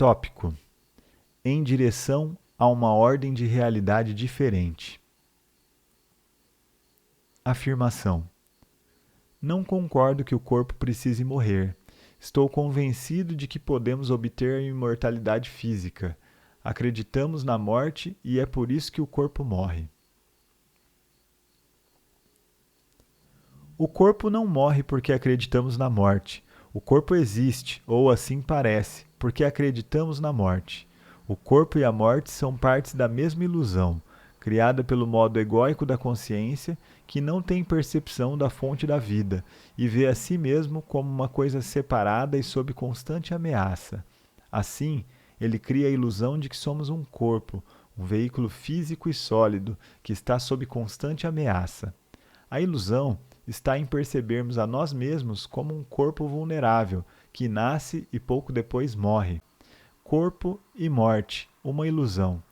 Tópico: em direção a uma ordem de realidade diferente. Afirmação: não concordo que o corpo precise morrer. Estou convencido de que podemos obter a imortalidade física. Acreditamos na morte e é por isso que o corpo morre. O corpo não morre porque acreditamos na morte. O corpo existe, ou assim parece, porque acreditamos na morte. O corpo e a morte são partes da mesma ilusão, criada pelo modo egóico da consciência, que não tem percepção da fonte da vida e vê a si mesmo como uma coisa separada e sob constante ameaça. Assim, ele cria a ilusão de que somos um corpo, um veículo físico e sólido, que está sob constante ameaça. A ilusão está em percebermos a nós mesmos como um corpo vulnerável, que nasce e pouco depois morre. Corpo e morte, uma ilusão.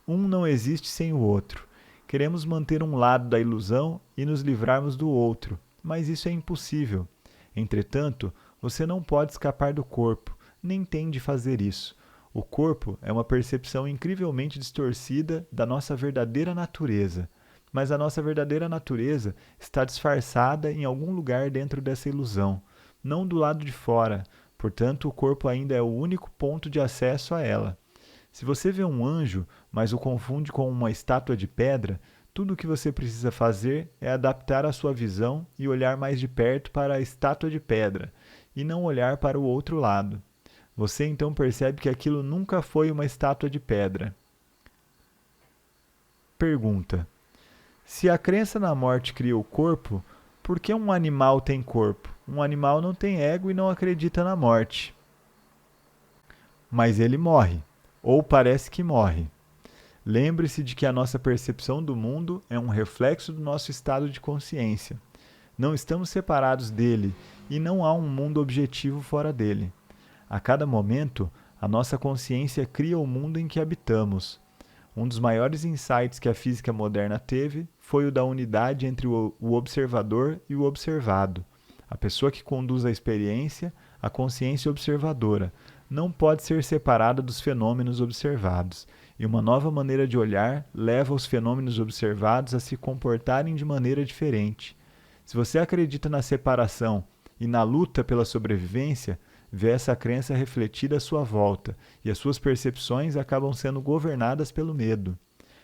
Um não existe sem o outro. Queremos manter um lado da ilusão e nos livrarmos do outro, mas isso é impossível. Entretanto, você não pode escapar do corpo, nem tem de fazer isso. O corpo é uma percepção incrivelmente distorcida da nossa verdadeira natureza. Mas a nossa verdadeira natureza está disfarçada em algum lugar dentro dessa ilusão, não do lado de fora, portanto o corpo ainda é o único ponto de acesso a ela. Se você vê um anjo, mas o confunde com uma estátua de pedra, tudo o que você precisa fazer é adaptar a sua visão e olhar mais de perto para a estátua de pedra, e não olhar para o outro lado. Você então percebe que aquilo nunca foi uma estátua de pedra. Pergunta: se a crença na morte cria o corpo, por que um animal tem corpo? Um animal não tem ego e não acredita na morte. Mas ele morre, ou parece que morre. Lembre-se de que a nossa percepção do mundo é um reflexo do nosso estado de consciência. Não estamos separados dele e não há um mundo objetivo fora dele. A cada momento, a nossa consciência cria o mundo em que habitamos. Um dos maiores insights que a física moderna teve foi o da unidade entre o observador e o observado. A pessoa que conduz a experiência, a consciência observadora, não pode ser separada dos fenômenos observados, e uma nova maneira de olhar leva os fenômenos observados a se comportarem de maneira diferente. Se você acredita na separação e na luta pela sobrevivência, vê essa crença refletida à sua volta, e as suas percepções acabam sendo governadas pelo medo.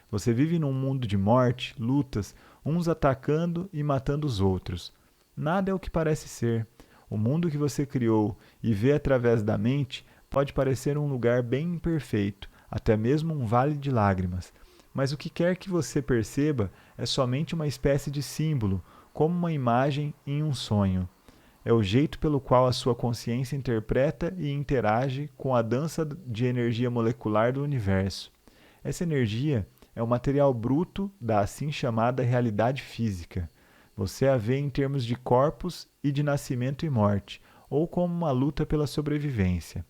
Você vive num mundo de morte, lutas, uns atacando e matando os outros. Nada é o que parece ser. O mundo que você criou e vê através da mente pode parecer um lugar bem imperfeito, até mesmo um vale de lágrimas. Mas o que quer que você perceba é somente uma espécie de símbolo, como uma imagem em um sonho. É o jeito pelo qual a sua consciência interpreta e interage com a dança de energia molecular do universo. Essa energia é o material bruto da assim chamada realidade física. Você a vê em termos de corpos e de nascimento e morte, ou como uma luta pela sobrevivência.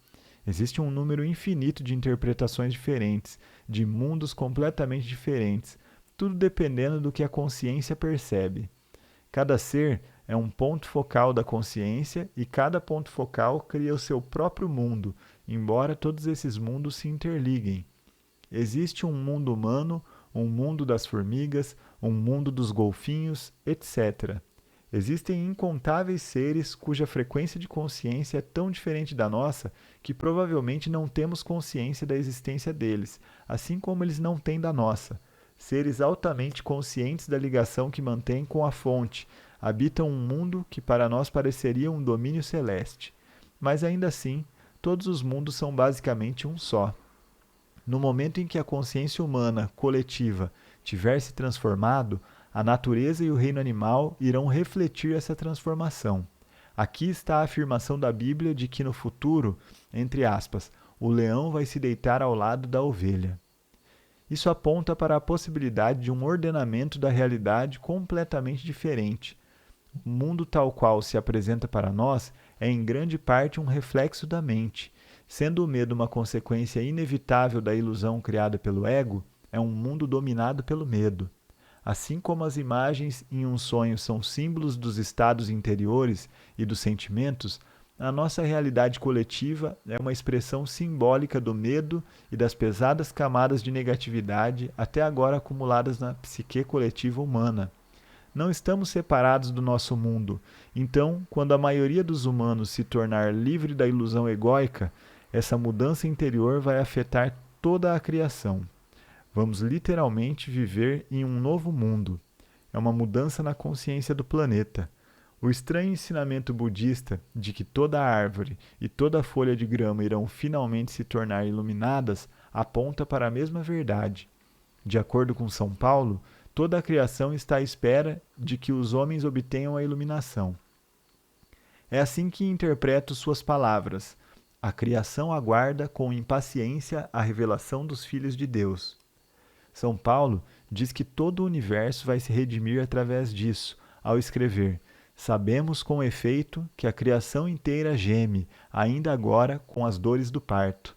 Existe um número infinito de interpretações diferentes, de mundos completamente diferentes, tudo dependendo do que a consciência percebe. Cada ser é um ponto focal da consciência e cada ponto focal cria o seu próprio mundo, embora todos esses mundos se interliguem. Existe um mundo humano, um mundo das formigas, um mundo dos golfinhos, etc. Existem incontáveis seres cuja frequência de consciência é tão diferente da nossa que provavelmente não temos consciência da existência deles, assim como eles não têm da nossa. Seres altamente conscientes da ligação que mantêm com a fonte, habitam um mundo que para nós pareceria um domínio celeste. Mas ainda assim, todos os mundos são basicamente um só. No momento em que a consciência humana, coletiva, tiver se transformado, a natureza e o reino animal irão refletir essa transformação. Aqui está a afirmação da Bíblia de que no futuro, entre aspas, o leão vai se deitar ao lado da ovelha. Isso aponta para a possibilidade de um ordenamento da realidade completamente diferente. O mundo tal qual se apresenta para nós é em grande parte um reflexo da mente. Sendo o medo uma consequência inevitável da ilusão criada pelo ego, é um mundo dominado pelo medo. Assim como as imagens em um sonho são símbolos dos estados interiores e dos sentimentos, A nossa realidade coletiva é uma expressão simbólica do medo e das pesadas camadas de negatividade até agora acumuladas na psique coletiva humana. Não estamos separados do nosso mundo, então, quando a maioria dos humanos se tornar livre da ilusão egóica, essa mudança interior vai afetar toda a criação. Vamos literalmente viver em um novo mundo. É uma mudança na consciência do planeta. O estranho ensinamento budista de que toda árvore e toda folha de grama irão finalmente se tornar iluminadas aponta para a mesma verdade. De acordo com São Paulo, toda a criação está à espera de que os homens obtenham a iluminação. É assim que interpreto suas palavras. A criação aguarda com impaciência a revelação dos filhos de Deus. São Paulo diz que todo o universo vai se redimir através disso, ao escrever: sabemos com efeito que a criação inteira geme, ainda agora com as dores do parto.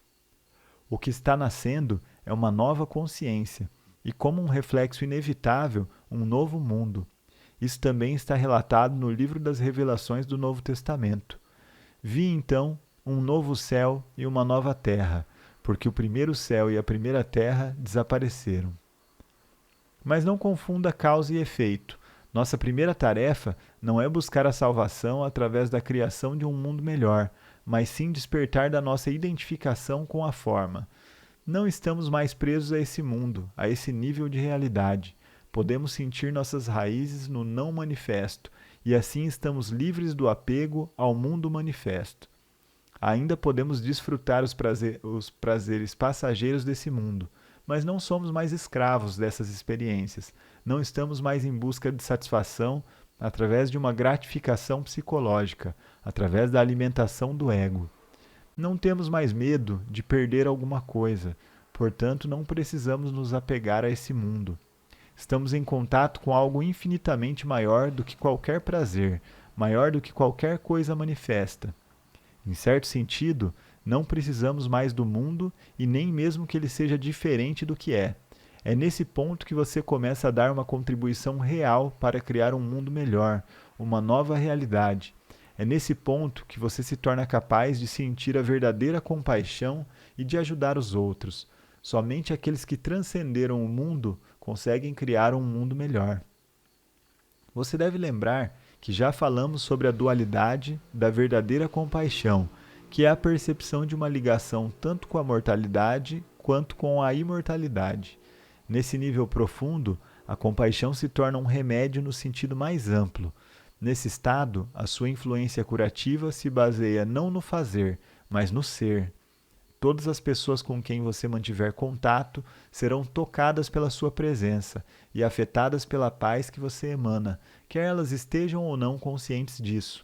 O que está nascendo é uma nova consciência, e como um reflexo inevitável, um novo mundo. Isso também está relatado no livro das Revelações do Novo Testamento. Vi então um novo céu e uma nova terra, porque o primeiro céu e a primeira terra desapareceram. Mas não confunda causa e efeito. Nossa primeira tarefa não é buscar a salvação através da criação de um mundo melhor, mas sim despertar da nossa identificação com a forma. Não estamos mais presos a esse mundo, a esse nível de realidade. Podemos sentir nossas raízes no não manifesto, e assim estamos livres do apego ao mundo manifesto. Ainda podemos desfrutar os prazeres passageiros desse mundo, mas não somos mais escravos dessas experiências. Não estamos mais em busca de satisfação através de uma gratificação psicológica, através da alimentação do ego. Não temos mais medo de perder alguma coisa, portanto não precisamos nos apegar a esse mundo. Estamos em contato com algo infinitamente maior do que qualquer prazer, maior do que qualquer coisa manifesta. Em certo sentido, não precisamos mais do mundo e nem mesmo que ele seja diferente do que é. É nesse ponto que você começa a dar uma contribuição real para criar um mundo melhor, uma nova realidade. É nesse ponto que você se torna capaz de sentir a verdadeira compaixão e de ajudar os outros. Somente aqueles que transcenderam o mundo conseguem criar um mundo melhor. Você deve lembrar que já falamos sobre a dualidade da verdadeira compaixão, que é a percepção de uma ligação tanto com a mortalidade quanto com a imortalidade. Nesse nível profundo, a compaixão se torna um remédio no sentido mais amplo. Nesse estado, a sua influência curativa se baseia não no fazer, mas no ser. Todas as pessoas com quem você mantiver contato serão tocadas pela sua presença e afetadas pela paz que você emana, quer elas estejam ou não conscientes disso.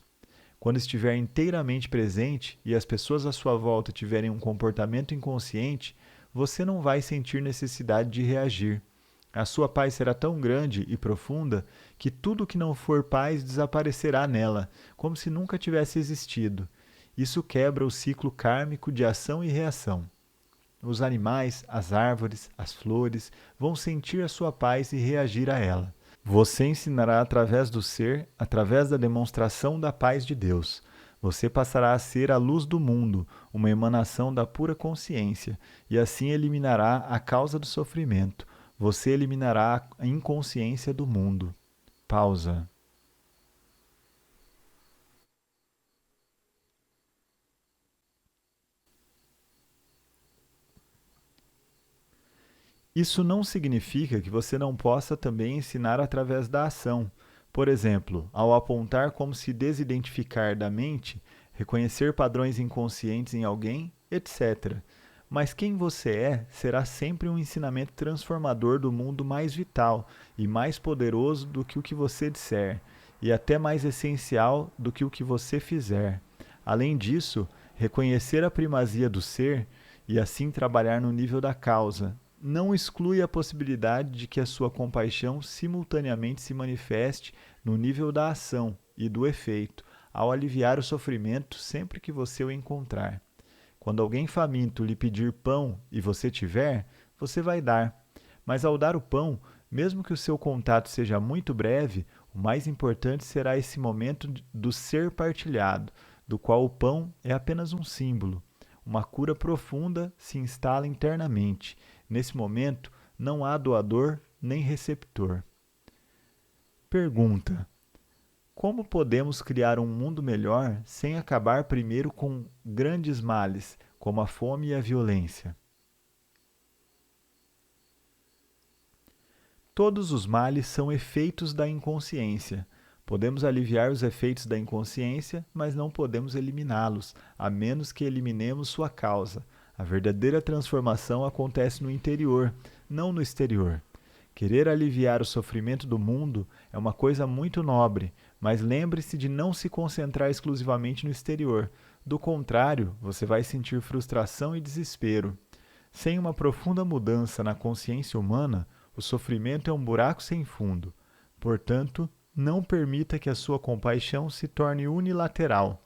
Quando estiver inteiramente presente e as pessoas à sua volta tiverem um comportamento inconsciente, você não vai sentir necessidade de reagir. A sua paz será tão grande e profunda que tudo que não for paz desaparecerá nela, como se nunca tivesse existido. Isso quebra o ciclo kármico de ação e reação. Os animais, as árvores, as flores vão sentir a sua paz e reagir a ela. Você ensinará através do ser, através da demonstração da paz de Deus. Você passará a ser a luz do mundo, uma emanação da pura consciência, e assim eliminará a causa do sofrimento. Você eliminará a inconsciência do mundo. Pausa. Isso não significa que você não possa também ensinar através da ação. Por exemplo, ao apontar como se desidentificar da mente, reconhecer padrões inconscientes em alguém, etc. Mas quem você é será sempre um ensinamento transformador do mundo mais vital e mais poderoso do que o que você disser, e até mais essencial do que o que você fizer. Além disso, reconhecer a primazia do ser e assim trabalhar no nível da causa não exclui a possibilidade de que a sua compaixão simultaneamente se manifeste no nível da ação e do efeito, ao aliviar o sofrimento sempre que você o encontrar. Quando alguém faminto lhe pedir pão e você tiver, você vai dar. Mas ao dar o pão, mesmo que o seu contato seja muito breve, o mais importante será esse momento do ser partilhado, do qual o pão é apenas um símbolo. Uma cura profunda se instala internamente. Nesse momento, não há doador nem receptor. Pergunta: como podemos criar um mundo melhor sem acabar primeiro com grandes males, como a fome e a violência? Todos os males são efeitos da inconsciência. Podemos aliviar os efeitos da inconsciência, mas não podemos eliminá-los, a menos que eliminemos sua causa. A verdadeira transformação acontece no interior, não no exterior. Querer aliviar o sofrimento do mundo é uma coisa muito nobre, mas lembre-se de não se concentrar exclusivamente no exterior. Do contrário, você vai sentir frustração e desespero. Sem uma profunda mudança na consciência humana, o sofrimento é um buraco sem fundo. Portanto, não permita que a sua compaixão se torne unilateral.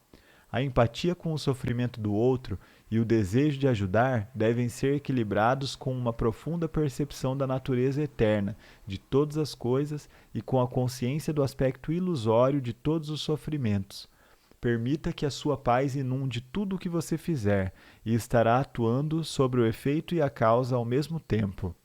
A empatia com o sofrimento do outro e o desejo de ajudar devem ser equilibrados com uma profunda percepção da natureza eterna de todas as coisas e com a consciência do aspecto ilusório de todos os sofrimentos. Permita que a sua paz inunde tudo o que você fizer e estará atuando sobre o efeito e a causa ao mesmo tempo.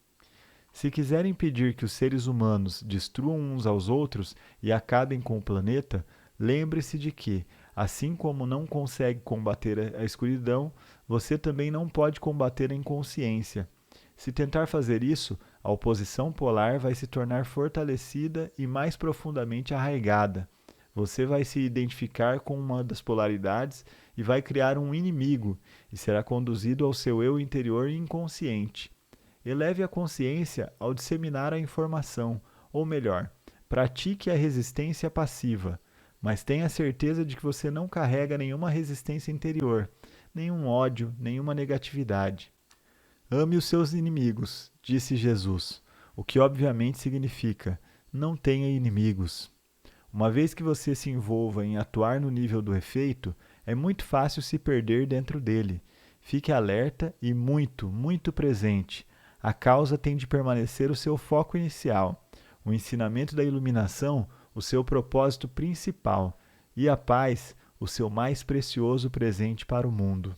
Se quiser impedir que os seres humanos destruam uns aos outros e acabem com o planeta, lembre-se de que, assim como não consegue combater a escuridão, você também não pode combater a inconsciência. Se tentar fazer isso, a oposição polar vai se tornar fortalecida e mais profundamente arraigada. Você vai se identificar com uma das polaridades e vai criar um inimigo, e será conduzido ao seu eu interior inconsciente. Eleve a consciência ao disseminar a informação, ou melhor, pratique a resistência passiva, mas tenha certeza de que você não carrega nenhuma resistência interior, nenhum ódio, nenhuma negatividade. Ame os seus inimigos, disse Jesus, o que obviamente significa: não tenha inimigos. Uma vez que você se envolva em atuar no nível do efeito, é muito fácil se perder dentro dele. Fique alerta e muito presente. A causa tem de permanecer o seu foco inicial, o ensinamento da iluminação, o seu propósito principal, e a paz, o seu mais precioso presente para o mundo.